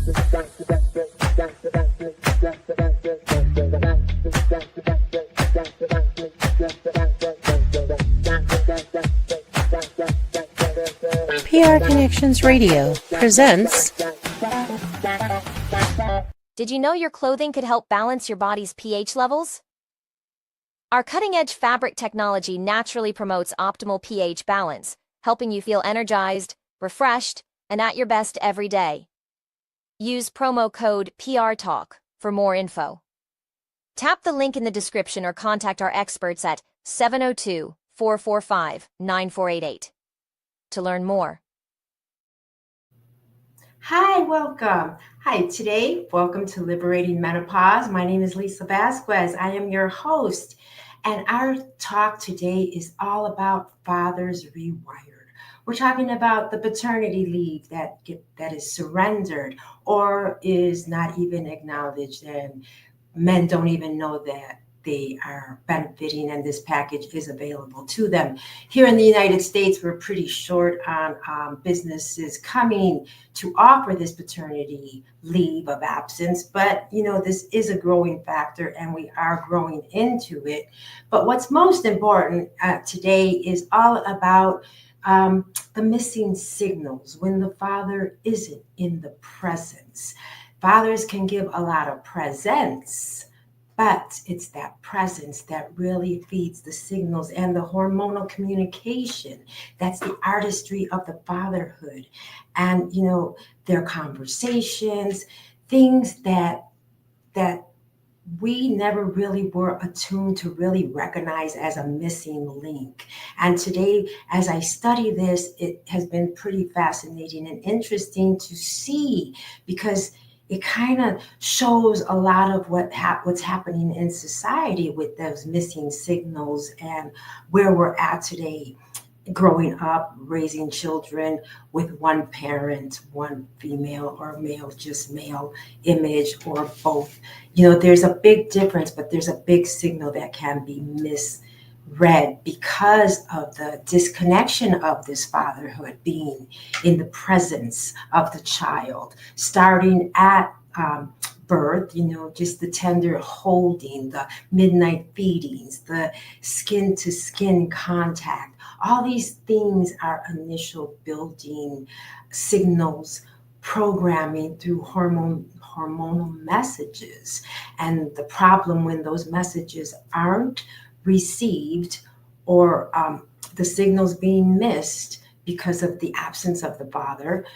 PR Connections Radio presents. Did you know your clothing could help balance your body's pH levels? Our cutting-edge fabric technology naturally promotes optimal pH balance, helping you feel energized, refreshed, and at your best every day. Use promo code PRTalk for more info. Tap the link in the description or contact our experts at 702-445-9488 to learn more. Hi, welcome. Hi, today, welcome to Liberating Menopause. My name is Lisa Vasquez. I am your host, and our talk today is all about fathers rewired. We're talking about the paternity leave that is surrendered or is not even acknowledged, and men don't even know that they are benefiting and this package is available to them. Here in the United States, we're pretty short on businesses coming to offer this paternity leave of absence, but this is a growing factor and we are growing into it. But what's most important today is all about the missing signals when the father isn't in the presence. Fathers can give a lot of presents, but it's that presence that really feeds the signals and the hormonal communication. That's the artistry of the fatherhood. And, their conversations, things that we never really were attuned to really recognize as a missing link. And today, as I study this, it has been pretty fascinating and interesting to see, because it kind of shows a lot of what's happening in society with those missing signals and where we're at today, growing up, raising children with one parent, one female or male, just male image or both. There's a big difference, but there's a big signal that can be misread because of the disconnection of this fatherhood, being in the presence of the child, starting at birth, just the tender holding, the midnight feedings, the skin to skin contact. All these things are initial building signals, programming through hormonal messages. And the problem when those messages aren't received or the signals being missed because of the absence of the father,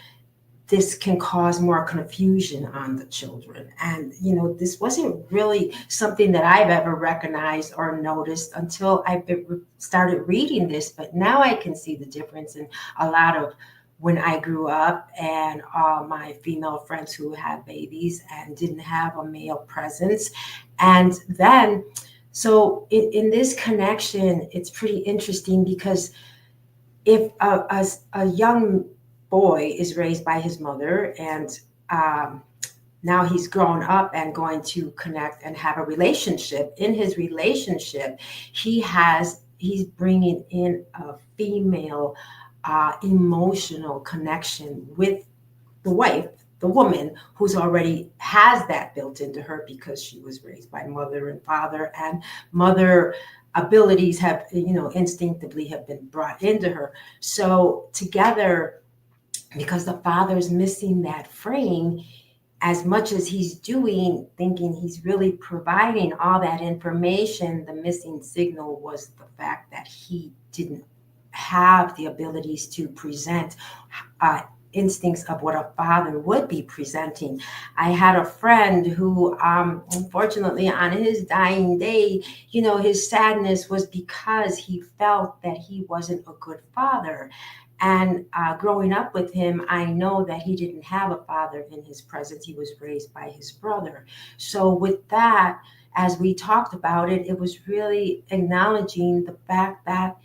this can cause more confusion on the children. And, this wasn't really something that I've ever recognized or noticed until I started reading this. But now I can see the difference in a lot of when I grew up and all my female friends who had babies and didn't have a male presence. And then, so in this connection, it's pretty interesting because if a young boy is raised by his mother and now he's grown up and going to connect and have a relationship. In his relationship, he's bringing in a female emotional connection with the wife, the woman who's already has that built into her because she was raised by mother and father, and mother abilities have, instinctively have been brought into her. So together, because the father's missing that frame, as much as he's thinking he's really providing all that information, the missing signal was the fact that he didn't have the abilities to present instincts of what a father would be presenting. I had a friend who, unfortunately, on his dying day, his sadness was because he felt that he wasn't a good father. And growing up with him, I know that he didn't have a father in his presence. He was raised by his brother. So with that, as we talked about it, it was really acknowledging the fact that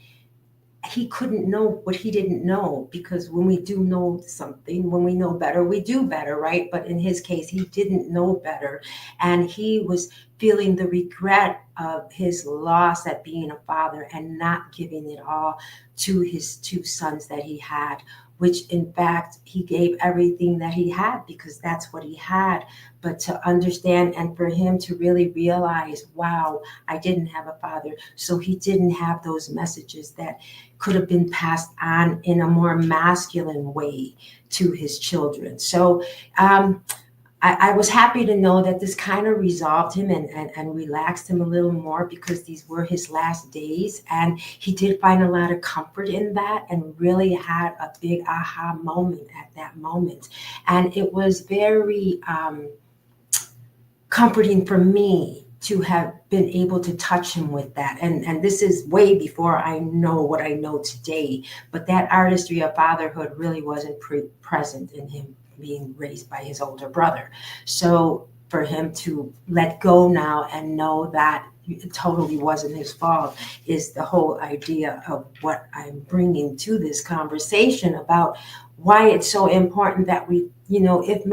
he couldn't know what he didn't know, because when we do know something, when we know better, we do better, right? But in his case, he didn't know better. And he was feeling the regret of his loss at being a father and not giving it all to his two sons that he had which in fact he gave everything that he had because that's what he had. But to understand and for him to really realize, wow, I didn't have a father. So he didn't have those messages that could have been passed on in a more masculine way to his children. So I was happy to know that this kind of resolved him and relaxed him a little more, because these were his last days. And he did find a lot of comfort in that and really had a big aha moment at that moment. And it was very comforting for me to have been able to touch him with that. And this is way before I know what I know today. But that artistry of fatherhood really wasn't present in him being raised by his older brother. So for him to let go now and know that it totally wasn't his fault is the whole idea of what I'm bringing to this conversation about why it's so important that we, if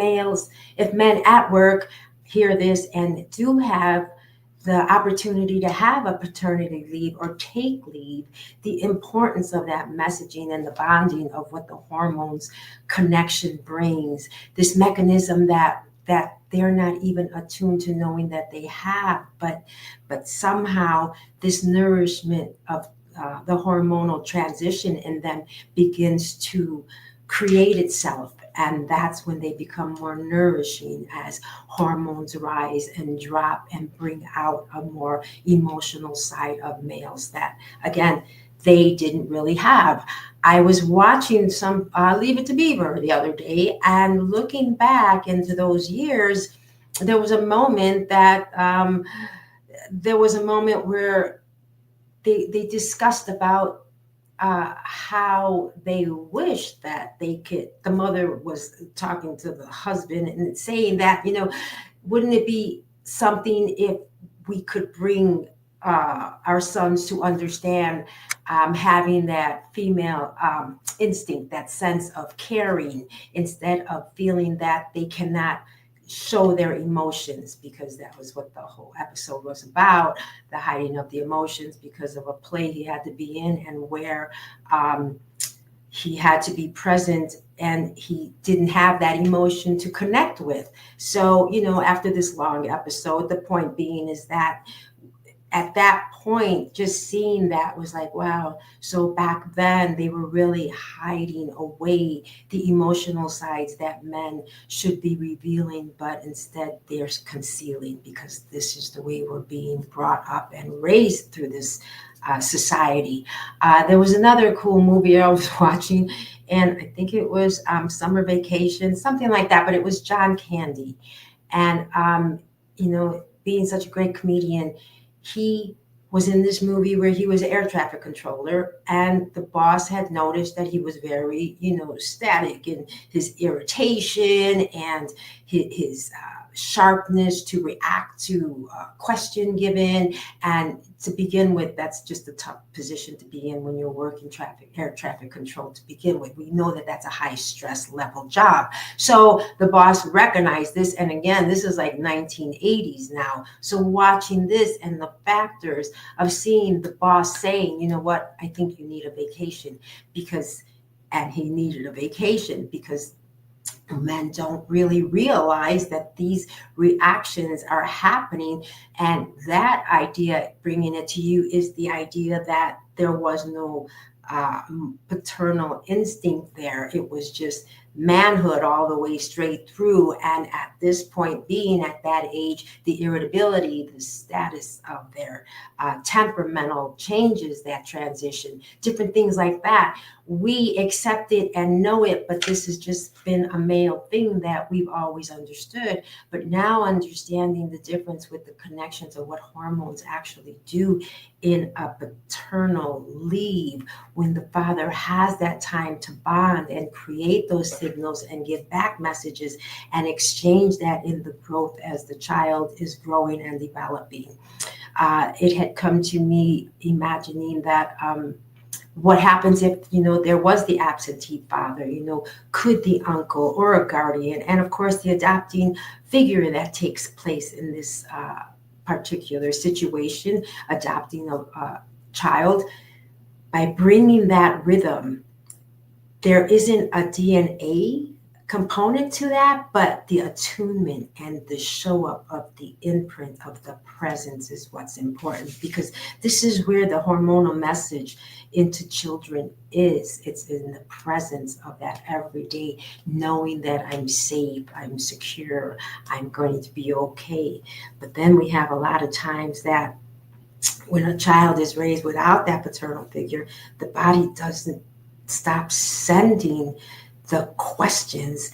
men at work hear this and do have the opportunity to have a paternity leave or take leave, the importance of that messaging and the bonding of what the hormones connection brings, this mechanism that they're not even attuned to knowing that they have, but somehow this nourishment of the hormonal transition in them begins to create itself. And that's when they become more nourishing as hormones rise and drop and bring out a more emotional side of males that, again, they didn't really have. I was watching some Leave It to Beaver the other day, and looking back into those years, there was a moment where they discussed about how they wish that they could. The mother was talking to the husband and saying that, wouldn't it be something if we could bring our sons to understand having that female instinct, that sense of caring, instead of feeling that they cannot show their emotions, because that was what the whole episode was about, the hiding of the emotions because of a play he had to be in, and where he had to be present and he didn't have that emotion to connect with. So, after this long episode, the point being is that at that point, just seeing that was like, wow. So back then they were really hiding away the emotional sides that men should be revealing, but instead they're concealing, because this is the way we're being brought up and raised through this society. There was another cool movie I was watching, and I think it was Summer Vacation, something like that, but it was John Candy. And, being such a great comedian, he was in this movie where he was an air traffic controller, and the boss had noticed that he was very, static in his irritation and his sharpness to react to a question given. And to begin with, that's just a tough position to be in when you're working air traffic control to begin with. We know that that's a high stress level job. So the boss recognized this. And again, this is like 1980s now. So watching this and the factors of seeing the boss saying, you know what, I think you need a vacation, and he needed a vacation because men don't really realize that these reactions are happening. And that idea, bringing it to you, is the idea that there was no paternal instinct there. It was just manhood all the way straight through. And at this point, being at that age, the irritability, the status of their temperamental changes, that transition, different things like that. We accept it and know it, but this has just been a male thing that we've always understood. But now understanding the difference with the connections of what hormones actually do in a paternal leave, when the father has that time to bond and create those signals and give back messages and exchange that in the growth as the child is growing and developing. It had come to me imagining that what happens if, there was the absentee father, could the uncle or a guardian, and of course the adopting figure that takes place in this particular situation, adopting a child, by bringing that rhythm there isn't a DNA component to that, but the attunement and the show up of the imprint of the presence is what's important, because this is where the hormonal message into children is. It's in the presence of that every day, knowing that I'm safe, I'm secure, I'm going to be okay. But then we have a lot of times that when a child is raised without that paternal figure, the body doesn't stop sending the questions,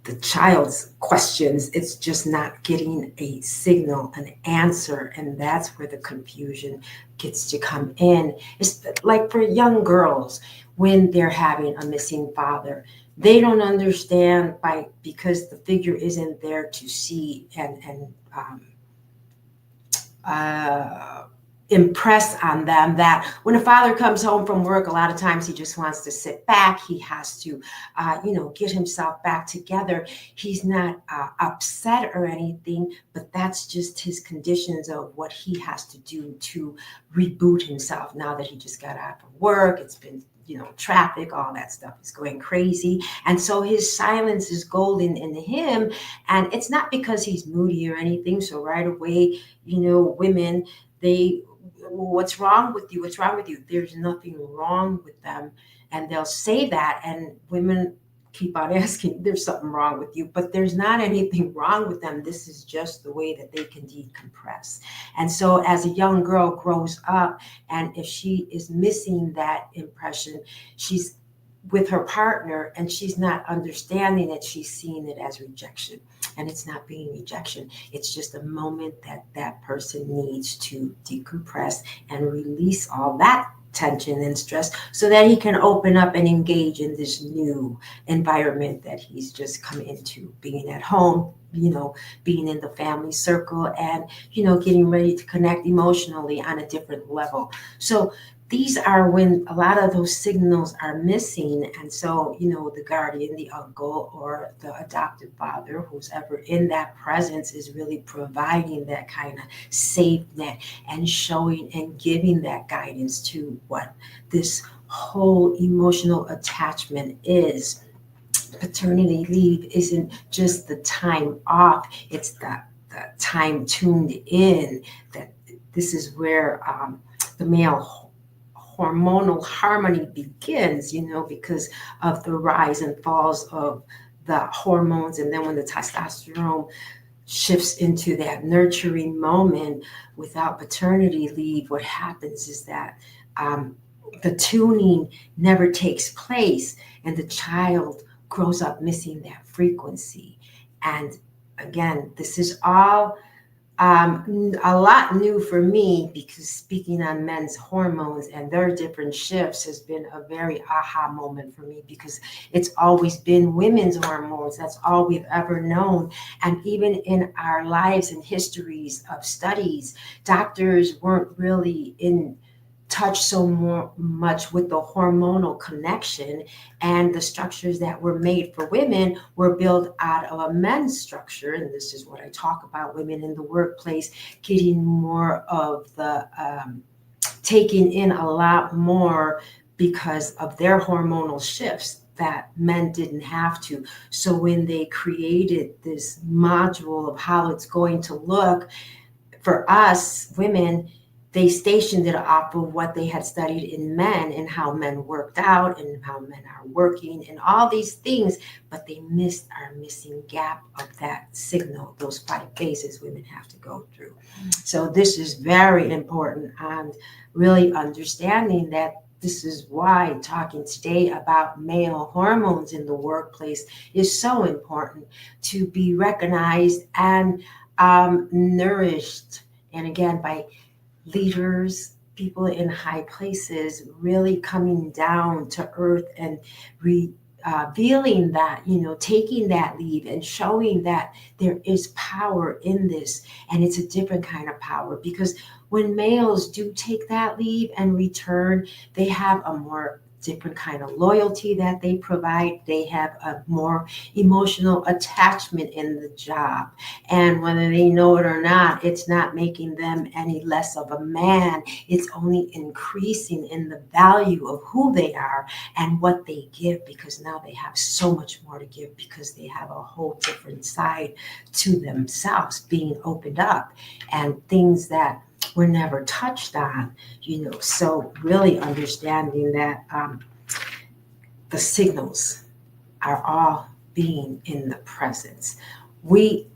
the child's questions. It's just not getting a signal, an answer. And that's where the confusion gets to come in. It's like for young girls, when they're having a missing father, they don't understand because the figure isn't there to see and impress on them that when a father comes home from work, a lot of times he just wants to sit back. He has to, get himself back together. He's not upset or anything, but that's just his conditions of what he has to do to reboot himself now that he just got out of work. It's been traffic, all that stuff is going crazy. And so his silence is golden in him. And it's not because he's moody or anything. So right away, women, what's wrong with you? What's wrong with you? There's nothing wrong with them. And they'll say that. And women keep on asking, there's something wrong with you, but there's not anything wrong with them. This is just the way that they can decompress. And so as a young girl grows up, and if she is missing that impression, she's with her partner and she's not understanding it, she's seeing it as rejection. And it's not being rejection. It's just a moment that person needs to decompress and release all that tension and stress so that he can open up and engage in this new environment that he's just come into, being at home, being in the family circle, and, getting ready to connect emotionally on a different level. So these are when a lot of those signals are missing. And so, the guardian, the uncle, or the adoptive father, who's ever in that presence, is really providing that kind of safe net and showing and giving that guidance to what this whole emotional attachment is. Paternity leave isn't just the time off, it's the time tuned in, that this is where the male hormonal harmony begins, because of the rise and falls of the hormones. And then when the testosterone shifts into that nurturing moment without paternity leave, what happens is that the tuning never takes place, and the child grows up missing that frequency. And again, this is all a lot new for me, because speaking on men's hormones and their different shifts has been a very aha moment for me, because it's always been women's hormones. That's all we've ever known. And even in our lives and histories of studies, doctors weren't really in touch so much with the hormonal connection, and the structures that were made for women were built out of a men's structure. And this is what I talk about, women in the workplace getting more of the taking in a lot more because of their hormonal shifts that men didn't have to. So when they created this module of how it's going to look for us women, they stationed it off of what they had studied in men and how men worked out and how men are working and all these things, but they missed our missing gap of that signal, those 5 phases women have to go through. So this is very important, and really understanding that this is why talking today about male hormones in the workplace is so important, to be recognized and nourished. And again, by leaders, people in high places, really coming down to earth and revealing that, taking that leave and showing that there is power in this. And it's a different kind of power, because when males do take that leave and return, they have a more different kind of loyalty that they provide. They have a more emotional attachment in the job. And whether they know it or not, it's not making them any less of a man. It's only increasing in the value of who they are and what they give, because now they have so much more to give, because they have a whole different side to themselves being opened up, and things that were never touched on, so really understanding that the signals are all being in the presence. We,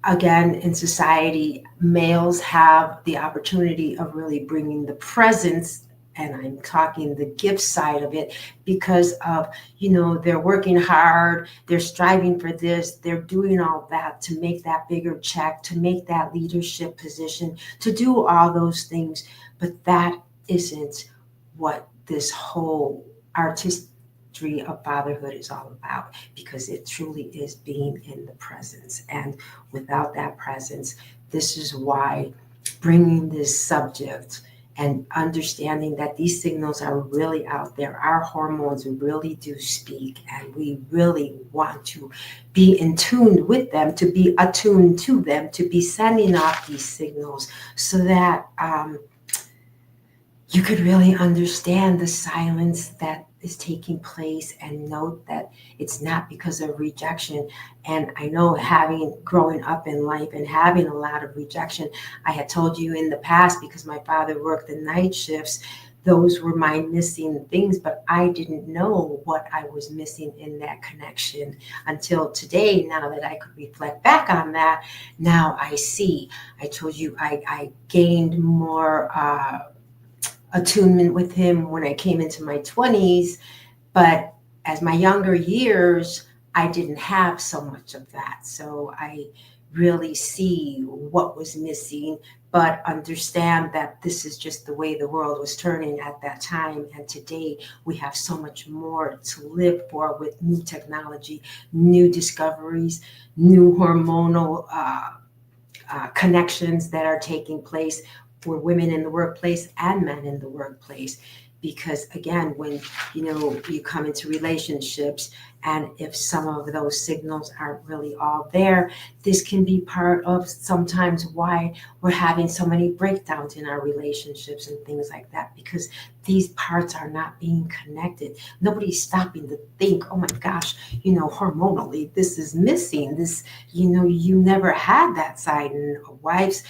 again, in society, males have the opportunity of really bringing the presence, and I'm talking the gift side of it, because of, they're working hard, they're striving for this, they're doing all that to make that bigger check, to make that leadership position, to do all those things. But that isn't what this whole artistry of fatherhood is all about, because it truly is being in the presence. And without that presence, this is why bringing this subject and understanding that these signals are really out there. Our hormones really do speak, and we really want to be in tune with them, to be attuned to them, to be sending off these signals, so that you could really understand the silence that is taking place, and note that it's not because of rejection. And I know, growing up in life and having a lot of rejection, I had told you in the past, because my father worked the night shifts, those were my missing things, but I didn't know what I was missing in that connection until today. Now that I could reflect back on that, now I see. I told you I gained more attunement with him when I came into my 20s, but as my younger years, I didn't have so much of that. So I really see what was missing, but understand that this is just the way the world was turning at that time. And today we have so much more to live for, with new technology, new discoveries, new hormonal connections that are taking place for women in the workplace and men in the workplace. Because again, when you come into relationships, and if some of those signals aren't really all there, this can be part of sometimes why we're having so many breakdowns in our relationships and things like that, because these parts are not being connected. Nobody's stopping to think, oh my gosh, hormonally this is missing. This, you never had that side. And wives,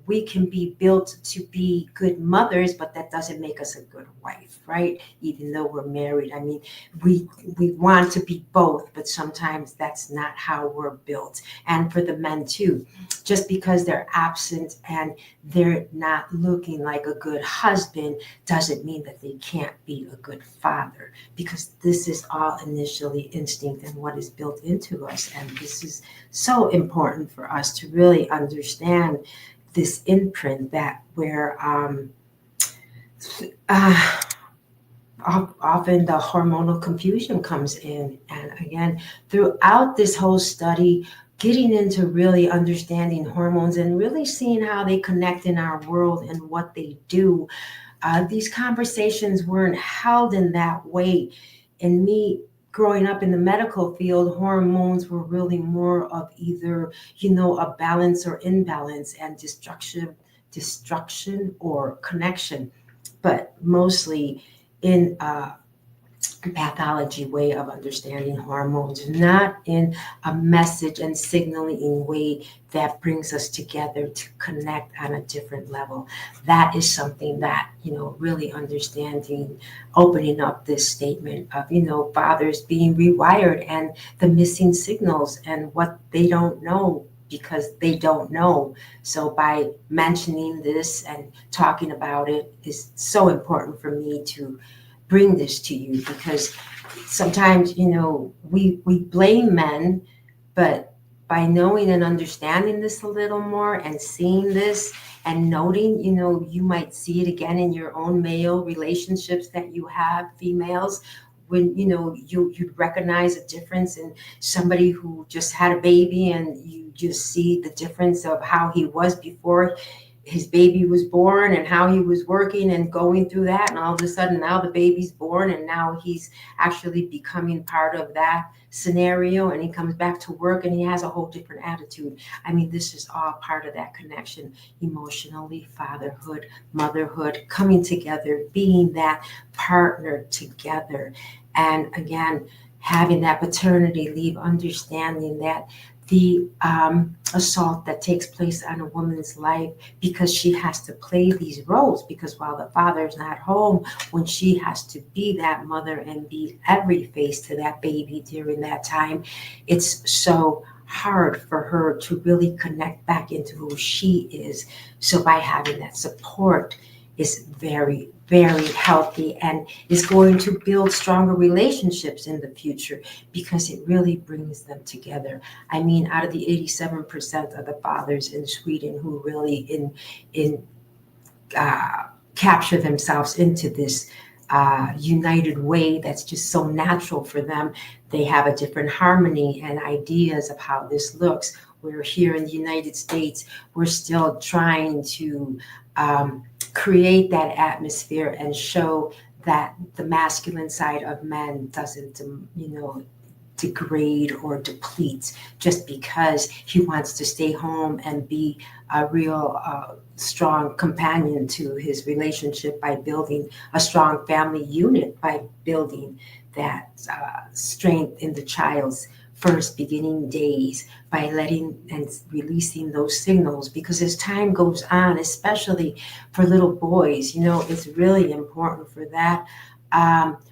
we can be built to be good mothers, but that doesn't make us a good wife, right? Even though we're married. I mean, we want to be both, but sometimes that's not how we're built. And for the men too, just because they're absent and they're not looking like a good husband doesn't mean that they can't be a good father, because this is all initially instinct and what is built into us. And this is so important for us to really understand this imprint, that where often the hormonal confusion comes in. And again, throughout this whole study, getting into really understanding hormones and really seeing how they connect in our world and what they do, these conversations weren't held in that way. And me growing up in the medical field, hormones were really more of either, a balance or imbalance, and destruction or connection, but mostly in a pathology way of understanding hormones, not in a message and signaling way that brings us together to connect on a different level. That is something that, really understanding, opening up this statement of, fathers being rewired and the missing signals and what they don't know because they don't know. So by mentioning this and talking about it is so important for me to bring this to you, because sometimes, we blame men, but by knowing and understanding this a little more and seeing this and noting, you might see it again in your own male relationships that you have, females, when, you'd recognize a difference in somebody who just had a baby, and you just see the difference of how he was before his baby was born and how he was working and going through that. And all of a sudden now the baby's born and now he's actually becoming part of that scenario, and he comes back to work and he has a whole different attitude. I mean, this is all part of that connection, emotionally, fatherhood, motherhood, coming together, being that partner together. And again, having that paternity leave, understanding that the assault that takes place on a woman's life, because she has to play these roles, because while the father is not home, when she has to be that mother and be every face to that baby during that time, it's so hard for her to really connect back into who she is. So by having that support is very, very healthy, and is going to build stronger relationships in the future, because it really brings them together. I mean, out of the 87% of the fathers in Sweden who really capture themselves into this united way that's just so natural for them, they have a different harmony and ideas of how this looks. We're here in the United States, we're still trying to create that atmosphere and show that the masculine side of men doesn't, degrade or deplete just because he wants to stay home and be a real strong companion to his relationship by building a strong family unit, by building that strength in the child's first beginning days, by letting and releasing those signals. Because as time goes on, especially for little boys, it's really important for that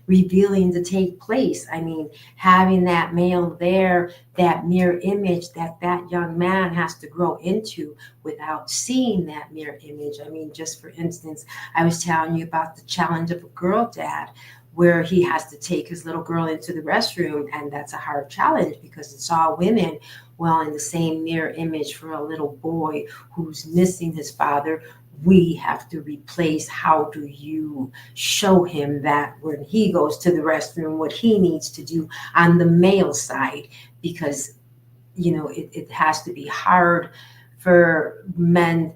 revealing to take place. I mean, having that male there, that mirror image that young man has to grow into without seeing that mirror image. I mean, just for instance, I was telling you about the challenge of a girl dad, where he has to take his little girl into the restroom, and that's a hard challenge because it's all women. Well, in the same mirror image for a little boy who's missing his father, we have to replace how do you show him that when he goes to the restroom, what he needs to do on the male side, because it has to be hard for men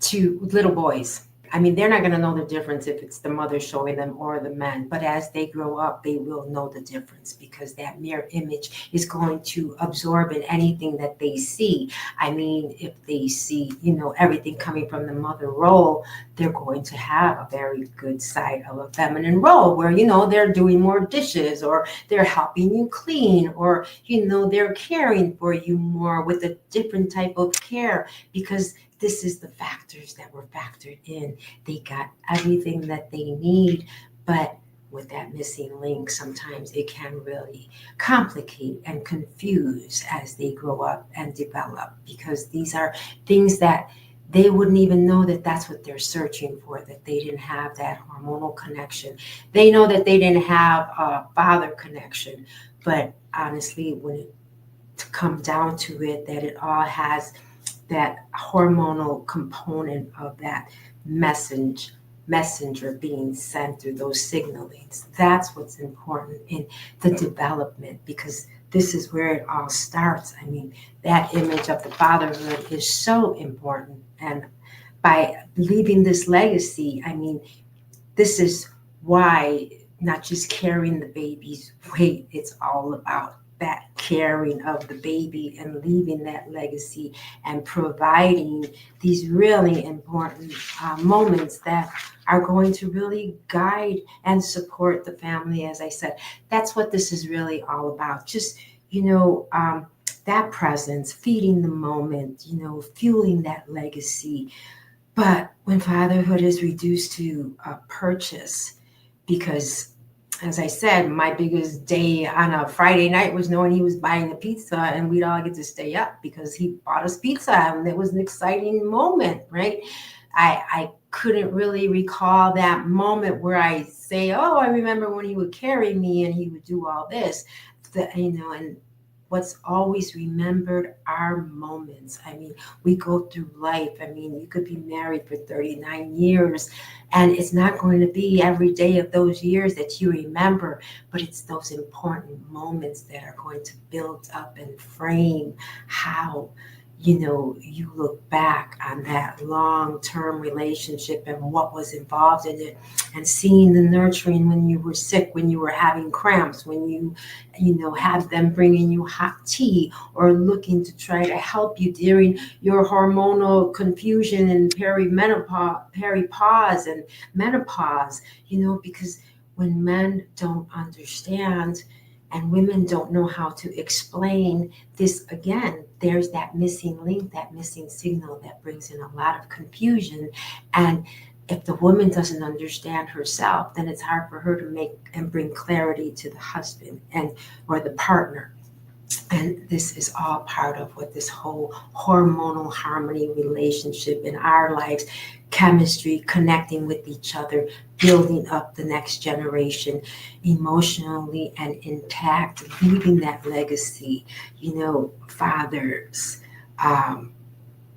to little boys. I mean, they're not going to know the difference if it's the mother showing them or the men. But as they grow up, they will know the difference, because that mirror image is going to absorb in anything that they see. I mean, if they see, everything coming from the mother role, they're going to have a very good side of a feminine role where, they're doing more dishes, or they're helping you clean, or, they're caring for you more with a different type of care, because this is the factors that were factored in. They got everything that they need, but with that missing link, sometimes it can really complicate and confuse as they grow up and develop, because these are things that they wouldn't even know that that's what they're searching for, that they didn't have that hormonal connection. They know that they didn't have a father connection, but honestly, when it comes down to it, that it all has that hormonal component of that messenger being sent through those signalings. That's what's important in the development, because this is where it all starts. I mean, that image of the fatherhood is so important. And by leaving this legacy, I mean, this is why not just carrying the baby's weight, it's all about that caring of the baby and leaving that legacy and providing these really important moments that are going to really guide and support the family. As I said, that's what this is really all about. Just, that presence, feeding the moment, fueling that legacy. But when fatherhood is reduced to a purchase, because as I said, my biggest day on a Friday night was knowing he was buying a pizza and we'd all get to stay up because he bought us pizza, and it was an exciting moment, right? I couldn't really recall that moment where I say, oh, I remember when he would carry me and he would do all this, and what's always remembered are moments. I mean, we go through life. I mean, you could be married for 39 years and it's not going to be every day of those years that you remember, but it's those important moments that are going to build up and frame how you look back on that long-term relationship and what was involved in it, and seeing the nurturing when you were sick, when you were having cramps, when you had them bringing you hot tea or looking to try to help you during your hormonal confusion and peripause and menopause, because when men don't understand and women don't know how to explain this, again, there's that missing link, that missing signal that brings in a lot of confusion. And if the woman doesn't understand herself, then it's hard for her to make and bring clarity to the husband or the partner. And this is all part of what this whole hormonal harmony relationship in our lives, chemistry, connecting with each other, building up the next generation emotionally and intact, leaving that legacy, fathers,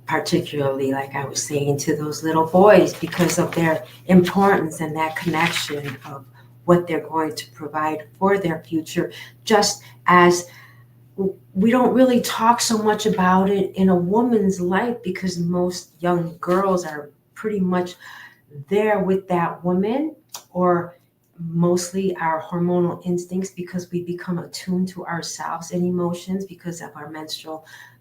particularly, like I was saying, to those little boys, because of their importance and that connection of what they're going to provide for their future, just as we don't really talk so much about it in a woman's life, because most young girls are pretty much there with that woman, or mostly our hormonal instincts, because we become attuned to ourselves and emotions because of our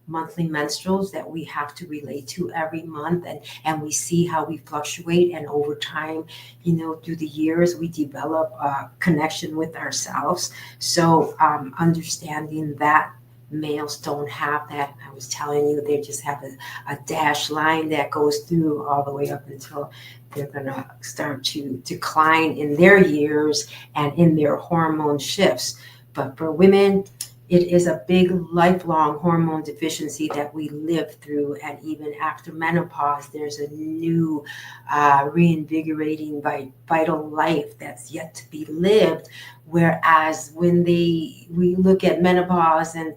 monthly menstruals that we have to relate to every month, and we see how we fluctuate, and over time, through the years, we develop a connection with ourselves. So understanding that males don't have that. I was telling you, they just have a dash line that goes through all the way up until they're going to start to decline in their years and in their hormone shifts. But for women, it is a big lifelong hormone deficiency that we live through. And even after menopause, there's a new reinvigorating vital life that's yet to be lived. Whereas when we look at menopause and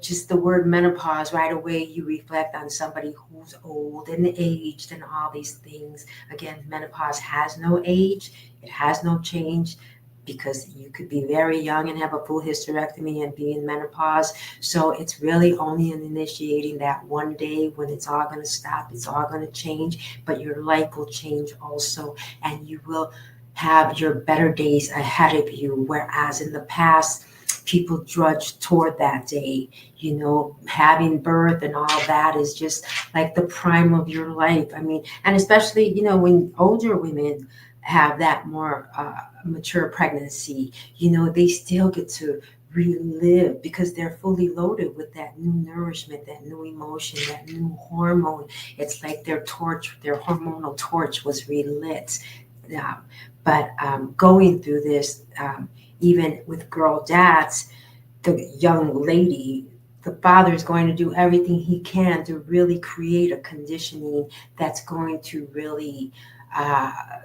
just the word menopause, right away you reflect on somebody who's old and aged and all these things. Again, menopause has no age, it has no change, because you could be very young and have a full hysterectomy and be in menopause. So it's really only in initiating that one day when it's all going to stop, it's all going to change, but your life will change also, and you will have your better days ahead of you. Whereas in the past, people drudge toward that day, having birth and all that is just like the prime of your life. I mean, and especially, when older women have that more mature pregnancy, they still get to relive because they're fully loaded with that new nourishment, that new emotion, that new hormone. It's like their hormonal torch was relit. But going through this, even with girl dads, the young lady, the father is going to do everything he can to really create a conditioning that's going to really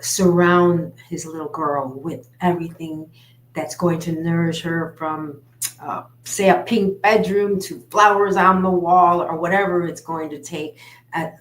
surround his little girl with everything that's going to nourish her, from say a pink bedroom to flowers on the wall, or whatever it's going to take,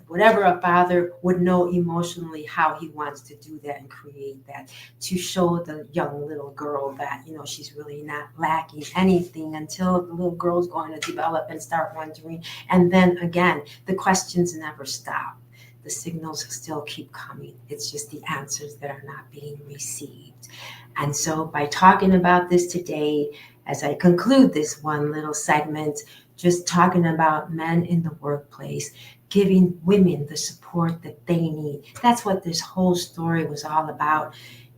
whatever a father would know emotionally how he wants to do that and create that, to show the young little girl that she's really not lacking anything, until the little girl's going to develop and start wondering. And then again, the questions never stop. The signals still keep coming. It's just the answers that are not being received. And so by talking about this today, as I conclude this one little segment, just talking about men in the workplace, giving women the support that they need. That's what this whole story was all about.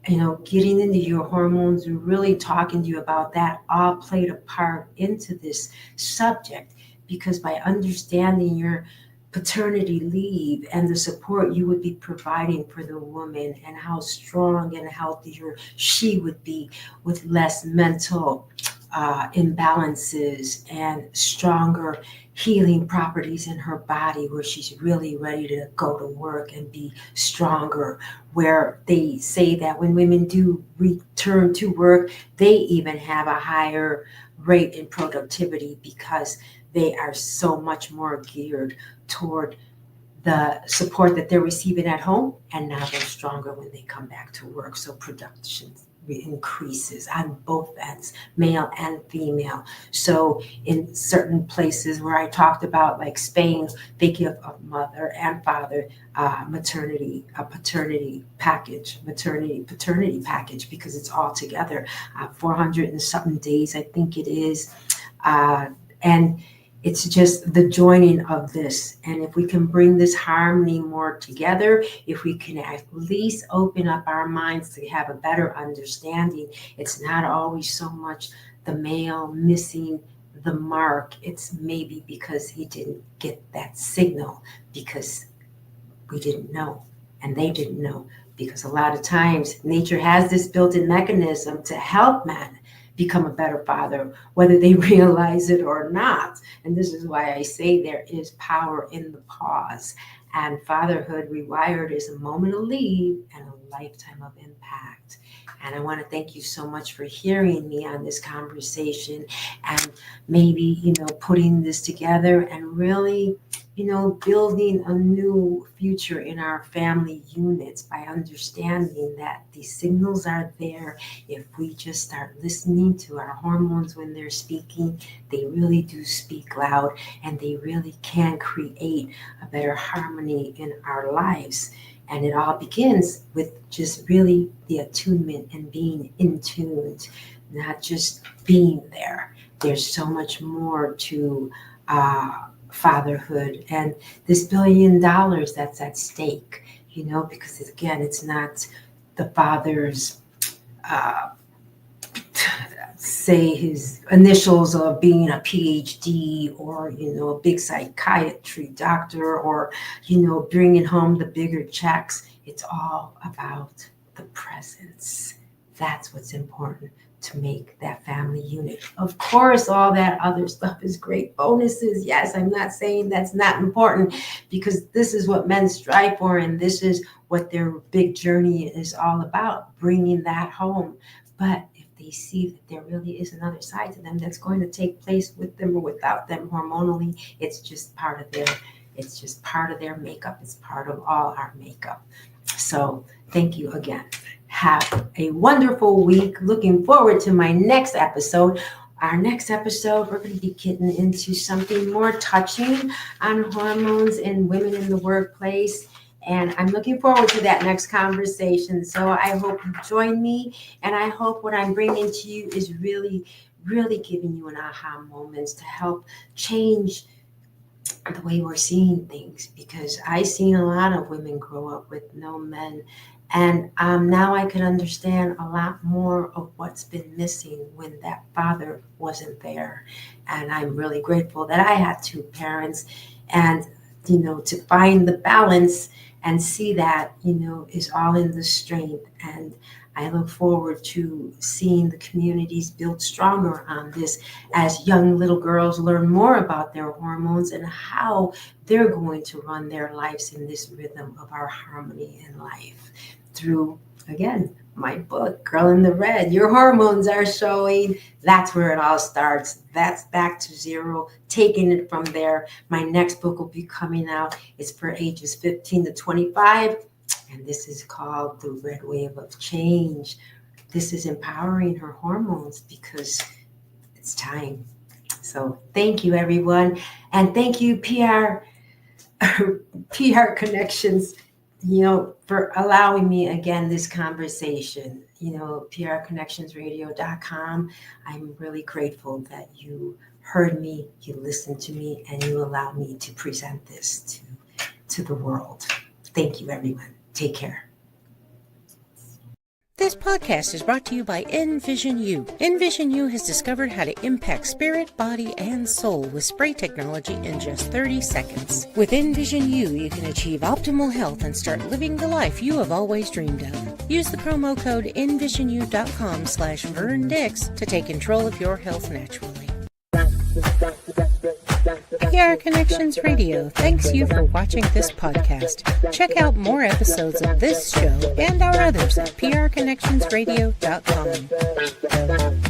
Getting into your hormones and really talking to you about that all played a part into this subject, because by understanding your paternity leave and the support you would be providing for the woman, and how strong and healthier she would be with less mental imbalances and stronger healing properties in her body, where she's really ready to go to work and be stronger, where they say that when women do return to work, they even have a higher rate in productivity, because they are so much more geared toward the support that they're receiving at home, and now they're stronger when they come back to work. So production increases on both ends, male and female. So in certain places where I talked about, like Spain, they give a mother and father paternity package, because it's all together, 400 and something days, I think it is. And it's just the joining of this. And if we can bring this harmony more together, if we can at least open up our minds to have a better understanding, it's not always so much the male missing the mark. It's maybe because he didn't get that signal, because we didn't know and they didn't know. Because a lot of times nature has this built-in mechanism to help men become a better father, whether they realize it or not. And this is why I say there is power in the pause. And Fatherhood Rewired is a moment of leave and a lifetime of impact. And I want to thank you so much for hearing me on this conversation, and maybe, putting this together and really, building a new future in our family units by understanding that these signals are there. If we just start listening to our hormones when they're speaking, they really do speak loud, and they really can create a better harmony in our lives. And it all begins with just really the attunement and being in tune, not just being there. There's so much more to fatherhood and this $1 billion that's at stake, because again, it's not the father's, say his initials of being a PhD or, a big psychiatry doctor or, bringing home the bigger checks. It's all about the presence. That's what's important to make that family unit. Of course, all that other stuff is great bonuses. Yes, I'm not saying that's not important, because this is what men strive for, and this is what their big journey is all about, bringing that home. But if they see that there really is another side to them that's going to take place with them or without them hormonally, it's just part of their makeup. It's part of all our makeup. So thank you again. Have a wonderful week. Looking forward to my next episode. Our next episode, we're going to be getting into something more touching on hormones in women in the workplace. And I'm looking forward to that next conversation. So I hope you join me. And I hope what I'm bringing to you is really, really giving you an aha moments to help change the way we're seeing things. Because I've seen a lot of women grow up with no men. And now I can understand a lot more of what's been missing when that father wasn't there. And I'm really grateful that I had two parents, and, to find the balance and see that, is all in the strength. And I look forward to seeing the communities build stronger on this as young little girls learn more about their hormones and how they're going to run their lives in this rhythm of our harmony in life. Through, again, my book, Girl in the Red, Your Hormones Are Showing. That's where it all starts. That's back to zero, taking it from there. My next book will be coming out. It's for ages 15 to 25. And this is called The Red Wave of Change. This is empowering her hormones because it's time. So thank you, everyone. And thank you, PR Connections, for allowing me again this conversation. prconnectionsradio.com. I'm really grateful that you heard me, you listened to me, and you allowed me to present this to the world. Thank you, everyone. Take care. This podcast is brought to you by NVisionU. NVisionU has discovered how to impact spirit, body, and soul with spray technology in just 30 seconds. With NVisionU, you can achieve optimal health and start living the life you have always dreamed of. Use the promo code NVisionU.com/VernDix to take control of your health naturally. PR Connections Radio thanks you for watching this podcast. Check out more episodes of this show and our others at prconnectionsradio.com.